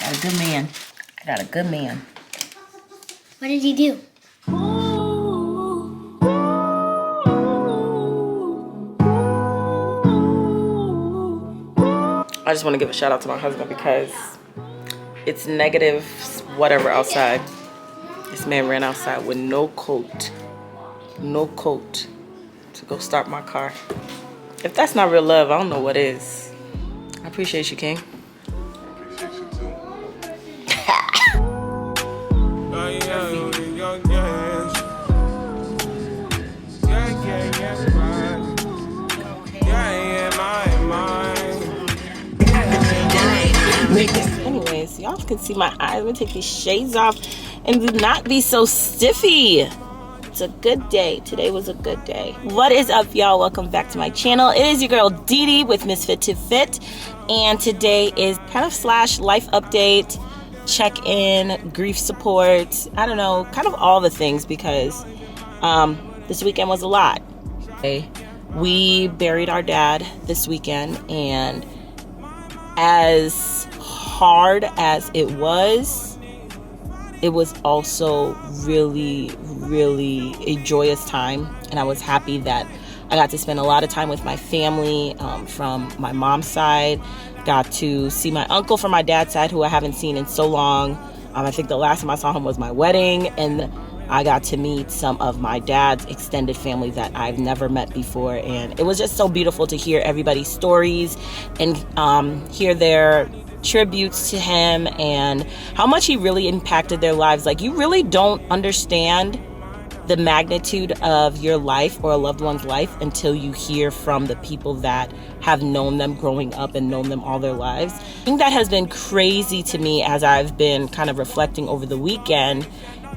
Got a good man. Got a good man. What did he do? I just want to give a shout out to my husband because it's negative whatever outside. This man ran outside with no coat to go start my car. If that's not real love, I don't know what is. I appreciate you, King. I appreciate you too. Anyways, y'all can see my eyes. Let me take these shades off and do not be so stiffy. It's a good day. Today was a good day. What is up, y'all? Welcome back to my channel. It is your girl Dee Dee with Misfit to Fit, and today is kind of / life update, check-in, grief support. I don't know, kind of all the things because this weekend was a lot. We buried our dad this weekend, and as hard as it was also really a joyous time, and I was happy that I got to spend a lot of time with my family from my mom's side. Got to see my uncle from my dad's side, who I haven't seen in so long. I think the last time I saw him was my wedding, and I got to meet some of my dad's extended family that I've never met before, and it was just so beautiful to hear everybody's stories and hear their tributes to him and how much he really impacted their lives. Like, you really don't understand the magnitude of your life or a loved one's life until you hear from the people that have known them growing up and known them all their lives. I think that has been crazy to me as I've been kind of reflecting over the weekend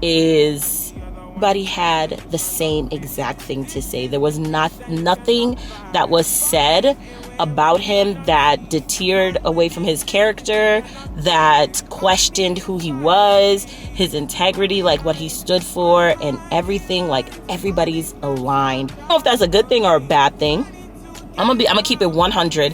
is everybody had the same exact thing to say. There was nothing that was said about him that deterred away from his character, that questioned who he was, his integrity, like what he stood for, and everything. Like, everybody's aligned. I don't know if that's a good thing or a bad thing. I'm gonna keep it 100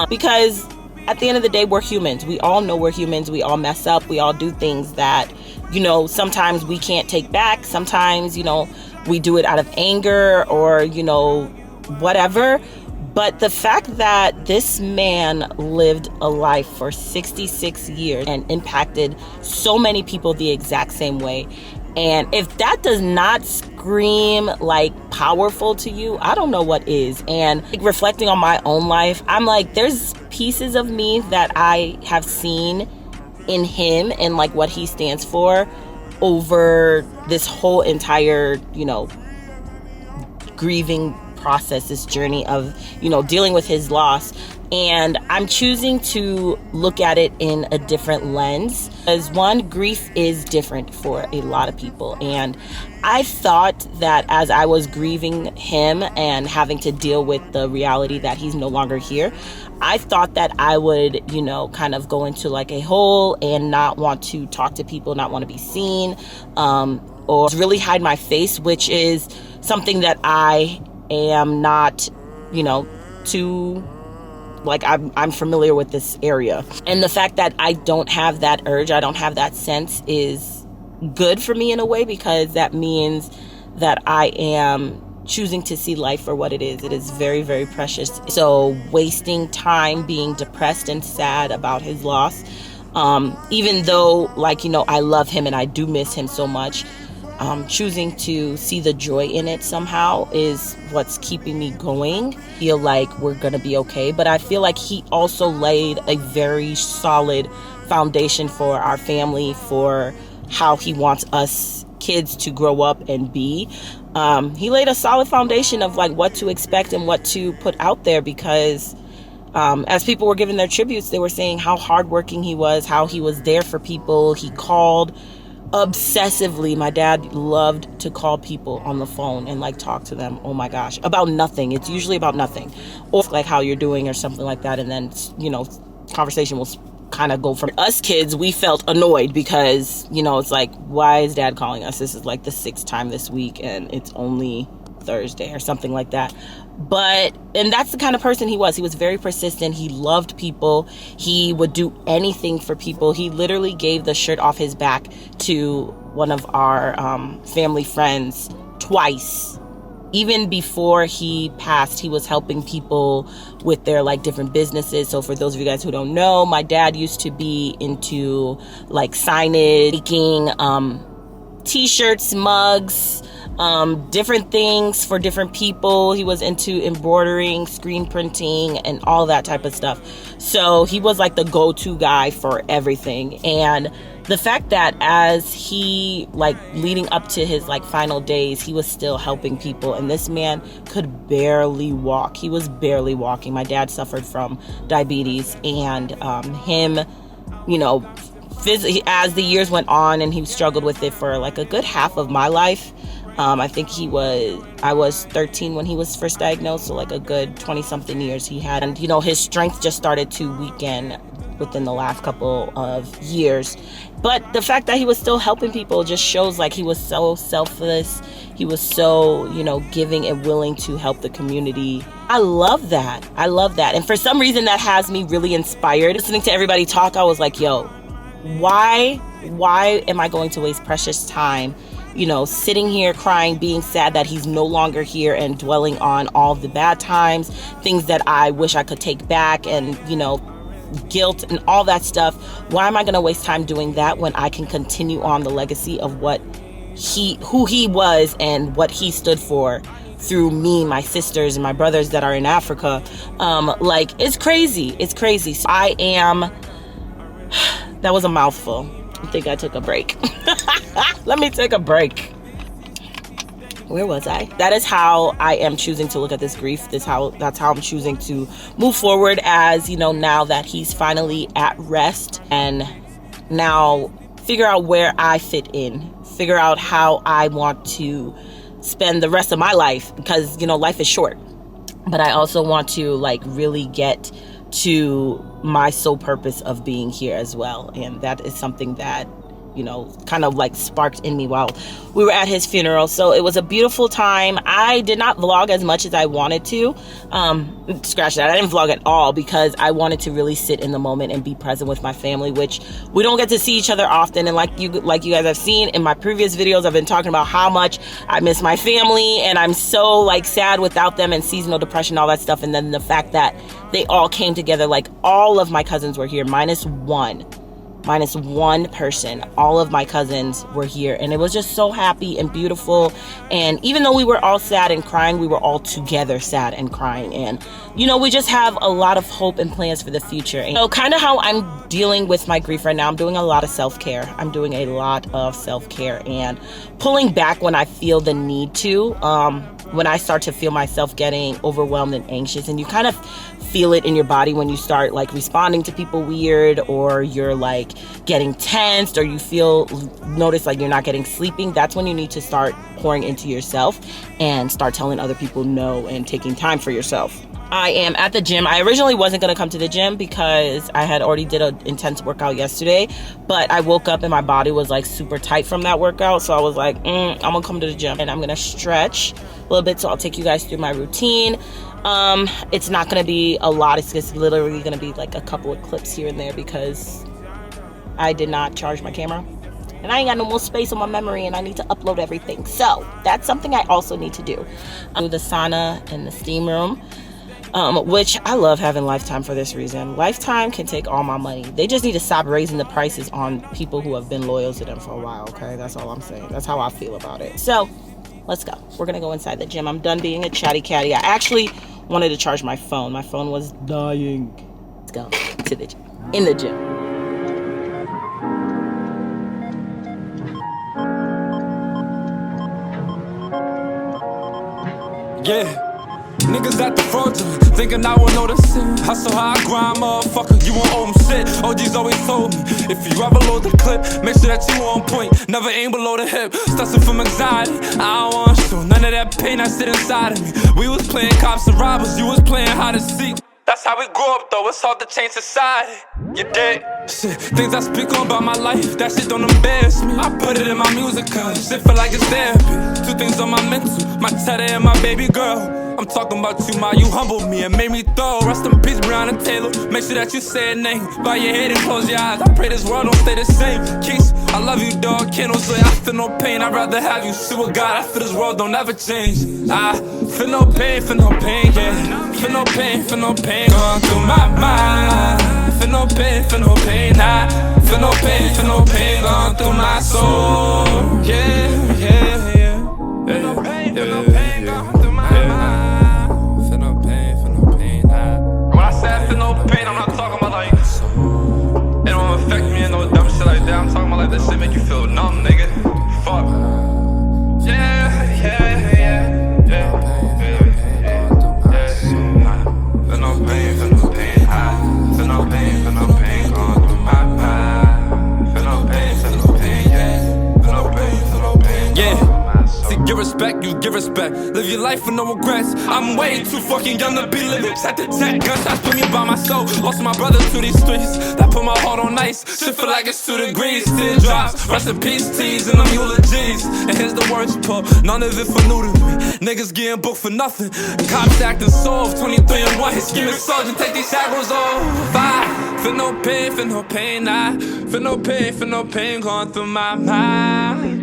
because at the end of the day, we're humans. We all know we're humans. We all mess up. We all do things that, you know, sometimes we can't take back. Sometimes, you know, we do it out of anger or, you know, whatever. But the fact that this man lived a life for 66 years and impacted so many people the exact same way, and if that does not scream like powerful to you, I don't know what is. And like, reflecting on my own life, I'm like, there's pieces of me that I have seen in him and like what he stands for over this whole entire, you know, grieving process, this journey of, you know, dealing with his loss. And I'm choosing to look at it in a different lens, as one, grief is different for a lot of people. And I thought that as I was grieving him and having to deal with the reality that he's no longer here, I thought that I would, you know, kind of go into like a hole and not want to talk to people, not want to be seen, or really hide my face, which is something that I am not, you know, too, like, I'm familiar with this area. And the fact that I don't have that urge, I don't have that sense, is good for me in a way, because that means that I am choosing to see life for what it is. It is very, very precious. So wasting time being depressed and sad about his loss, even though, like, you know, I love him and I do miss him so much, choosing to see the joy in it somehow is what's keeping me going. Feel like we're gonna be okay, but I feel like he also laid a very solid foundation for our family, for how he wants us kids to grow up and be. He laid a solid foundation of like what to expect and what to put out there, because as people were giving their tributes, they were saying how hardworking he was, how he was there for people. He called obsessively. My dad loved to call people on the phone and like talk to them. Oh my gosh, about nothing. It's usually about nothing, or like how you're doing or something like that. And then, you know, conversation will kind of go from us kids. We felt annoyed because, you know, it's like, why is dad calling us? This is like the 6th time this week and it's only Thursday or something like that. And that's the kind of person he was. He was very persistent. He loved people. He would do anything for people. He literally gave the shirt off his back to one of our family friends twice. Even before he passed, he was helping people with their like different businesses. So for those of you guys who don't know, my dad used to be into like signage, making t-shirts, mugs, different things for different people. He was into embroidering, screen printing, and all that type of stuff. So he was like the go-to guy for everything. And the fact that as he like leading up to his like final days, he was still helping people, and this man could barely walk. He was barely walking. My dad suffered from diabetes, and him, you know, as the years went on, and he struggled with it for like a good half of my life. I think I was 13 when he was first diagnosed, so like a good 20 something years he had. And, you know, his strength just started to weaken within the last couple of years. But the fact that he was still helping people just shows like he was so selfless. He was so, you know, giving and willing to help the community. I love that. I love that. And for some reason that has me really inspired. Listening to everybody talk, I was like, yo, why am I going to waste precious time, you know, sitting here crying, being sad that he's no longer here, and dwelling on all the bad times, things that I wish I could take back, and, you know, guilt and all that stuff. Why am I going to waste time doing that when I can continue on the legacy of who he was and what he stood for through me, my sisters, and my brothers that are in Africa? Like, it's crazy. It's crazy. So that was a mouthful. I think I took a break. Let me take a break. Where was I? That is how I am choosing to look at this grief. That's how I'm choosing to move forward, as, you know, now that he's finally at rest, and now figure out where I fit in, figure out how I want to spend the rest of my life, because, you know, life is short. But I also want to like really get to my sole purpose of being here as well. And that is something that, you know, kind of like sparked in me while we were at his funeral. So it was a beautiful time. I did not vlog as much as I wanted to. Scratch that. I didn't vlog at all, because I wanted to really sit in the moment and be present with my family, which we don't get to see each other often. And like you guys have seen in my previous videos, I've been talking about how much I miss my family, and I'm so like sad without them, and seasonal depression, all that stuff. And then the fact that they all came together, like all of my cousins were here, minus one person. All of my cousins were here, and it was just so happy and beautiful. And even though we were all sad and crying, we were all together sad and crying. And, you know, we just have a lot of hope and plans for the future. And so kind of how I'm dealing with my grief right now, I'm doing a lot of self-care. And pulling back when I feel the need to, when I start to feel myself getting overwhelmed and anxious. And you kind of feel it in your body when you start like responding to people weird, or you're like getting tensed, or you notice like you're not getting sleeping. That's when you need to start pouring into yourself and start telling other people no, and taking time for yourself. I am at the gym. I originally wasn't going to come to the gym because I had already did an intense workout yesterday, but I woke up and my body was like super tight from that workout. So I was like, I'm going to come to the gym, and I'm going to stretch a little bit. So I'll take you guys through my routine. It's not going to be a lot. It's just literally going to be like a couple of clips here and there, because I did not charge my camera, and I ain't got no more space on my memory, and I need to upload everything. So that's something I also need to do. Do the sauna and the steam room, which I love having Lifetime for this reason. Lifetime can take all my money. They just need to stop raising the prices on people who have been loyal to them for a while, okay? That's all I'm saying. That's how I feel about it. So let's go. We're going to go inside the gym. I'm done being a chatty catty. I actually wanted to charge my phone. My phone was dying. Let's go to the gym. In the gym. Yeah. Niggas at the fraudulent, thinking I will notice it. Hustle hard, grind, motherfucker, you won't owe them shit. OG's always told me, if you ever load the clip, make sure that you on point, never aim below the hip. Stressing from anxiety, I don't want to show none of that pain that sit inside of me. We was playing cops and robbers, you was playing hide and seek. That's how we grew up though, it's hard to change society. You dig? Shit, things I speak on about my life, that shit don't embarrass me. I put it in my music cause shit feel like it's therapy. Two things on my mental, my cheddar and my baby girl. I'm talking about you, ma, you humbled me and made me thorough. Rest in peace, Breonna Taylor. Make sure that you say a name. Bow your head and close your eyes. I pray this world don't stay the same. Keith, I love you, dog. Can't no say I feel no pain. I'd rather have you sit with God. I feel this world don't ever change. I feel no pain, yeah. Feel no pain going through my mind. Feel no pain, I feel no pain going through my soul. Yeah. Feel no pain going through my mind. Feel no pain, when I say I feel no pain, I'm not talking about like it don't affect me and no dumb shit like that. I'm talking about like that shit make you feel numb, nigga. Fuck. Yeah. Feel no pain, I feel no pain going through my mind. Feel no pain, yeah. Feel no pain, yeah. See, give respect, you give respect. Live your life with no regrets. I'm way too fucking young to be living. At the tech, gunshots put me by my soul. Lost my brother to these streets. That put my heart on ice. Shit feel like it's 2 degrees. Teardrops, rest in peace, teas and them eulogies. And here's the worst part, none of it for new to me. Niggas getting booked for nothing. Cops acting soft, 23 and 1. His scheming soldier, take these shackles off. I feel no pain, I feel no pain going through my mind.